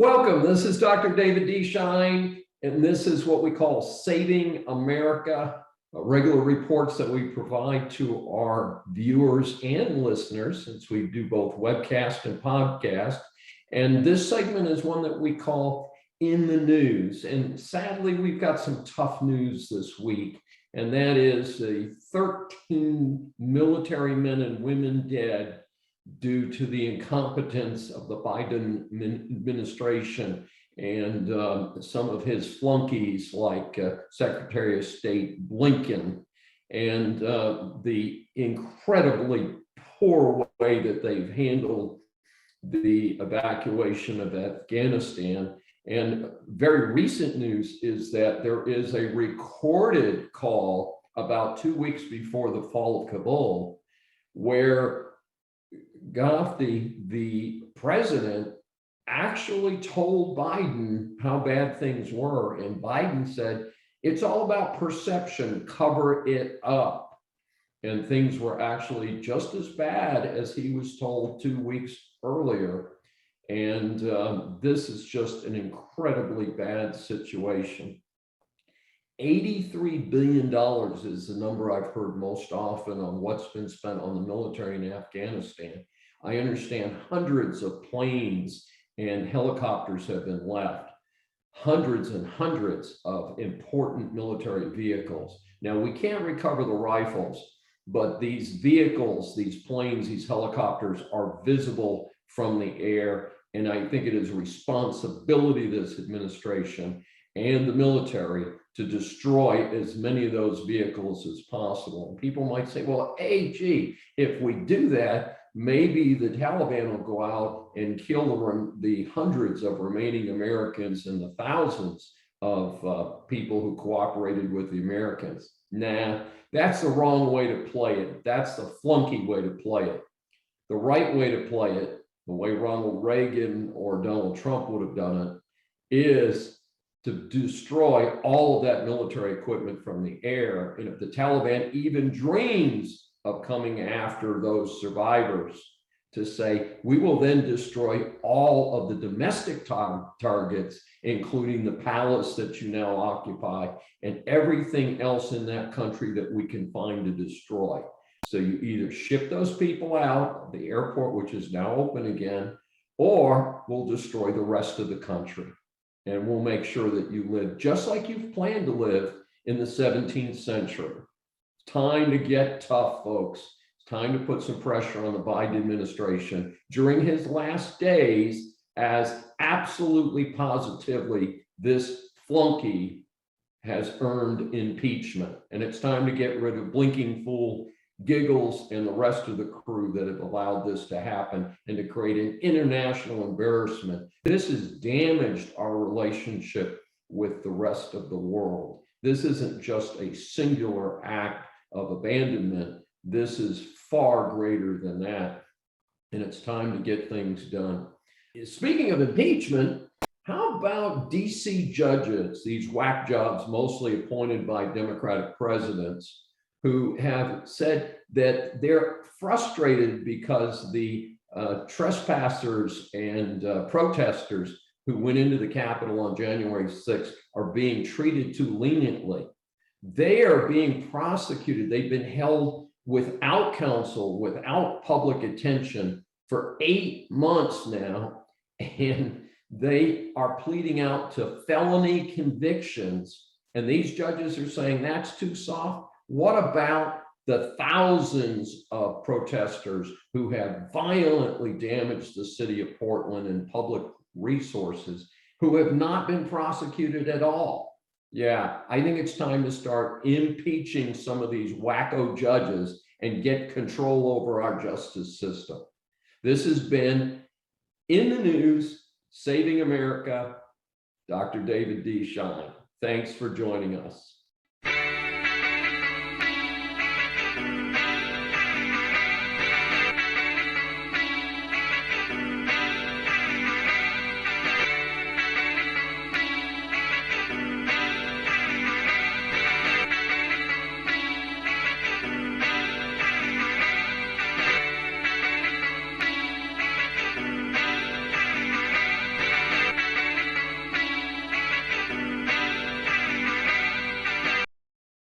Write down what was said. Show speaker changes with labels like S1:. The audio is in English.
S1: Welcome. This is Dr. David D. Shine, and this is what we call Saving America, regular reports that we provide to our viewers and listeners, since we do both webcast and podcast. And this segment is one that we call In the News. And sadly, we've got some tough news this week, and that is the 13 military men and women dead due to the incompetence of the Biden administration and some of his flunkies like Secretary of State Blinken, and the incredibly poor way that they've handled the evacuation of Afghanistan. And very recent news is that there is a recorded call about 2 weeks before the fall of Kabul where the president actually told Biden how bad things were. And Biden said, it's all about perception, cover it up. And things were actually just as bad as he was told 2 weeks earlier. And this is just an incredibly bad situation. $83 billion is the number I've heard most often on what's been spent on the military in Afghanistan. I understand hundreds of planes and helicopters have been left, hundreds and hundreds of important military vehicles. Now, we can't recover the rifles, but these vehicles, these planes, these helicopters are visible from the air. And I think it is a responsibility of this administration and the military to destroy as many of those vehicles as possible. And people might say, well, hey, gee, if we do that, maybe the Taliban will go out and kill the hundreds of remaining Americans and the thousands of people who cooperated with the Americans. Nah, that's the wrong way to play it. That's the flunky way to play it. The right way to play it, the way Ronald Reagan or Donald Trump would have done it, is to destroy all of that military equipment from the air. And if the Taliban even dreams of coming after those survivors, to say, we will then destroy all of the domestic targets, including the palace that you now occupy and everything else in that country that we can find to destroy. So you either ship those people out of the airport, which is now open again, or we'll destroy the rest of the country. And we'll make sure that you live just like you've planned to live in the 17th century. It's time to get tough, folks. It's time to put some pressure on the Biden administration during his last days, as absolutely positively this flunky has earned impeachment. And it's time to get rid of Blinking Fool, Giggles, and the rest of the crew that have allowed this to happen and to create an international embarrassment. This has damaged our relationship with the rest of the world. This isn't just a singular act of abandonment. This is far greater than that. And it's time to get things done. Speaking of impeachment, how about DC judges, these whack jobs mostly appointed by Democratic presidents, who have said that they're frustrated because the trespassers and protesters who went into the Capitol on January 6th are being treated too leniently. They are being prosecuted. They've been held without counsel, without public attention for 8 months now, and they are pleading out to felony convictions. And these judges are saying that's too soft. What about the thousands of protesters who have violently damaged the city of Portland and public resources, who have not been prosecuted at all? Yeah, I think it's time to start impeaching some of these wacko judges and get control over our justice system. This has been In the News, Saving America, Dr. David D. Shine. Thanks for joining us.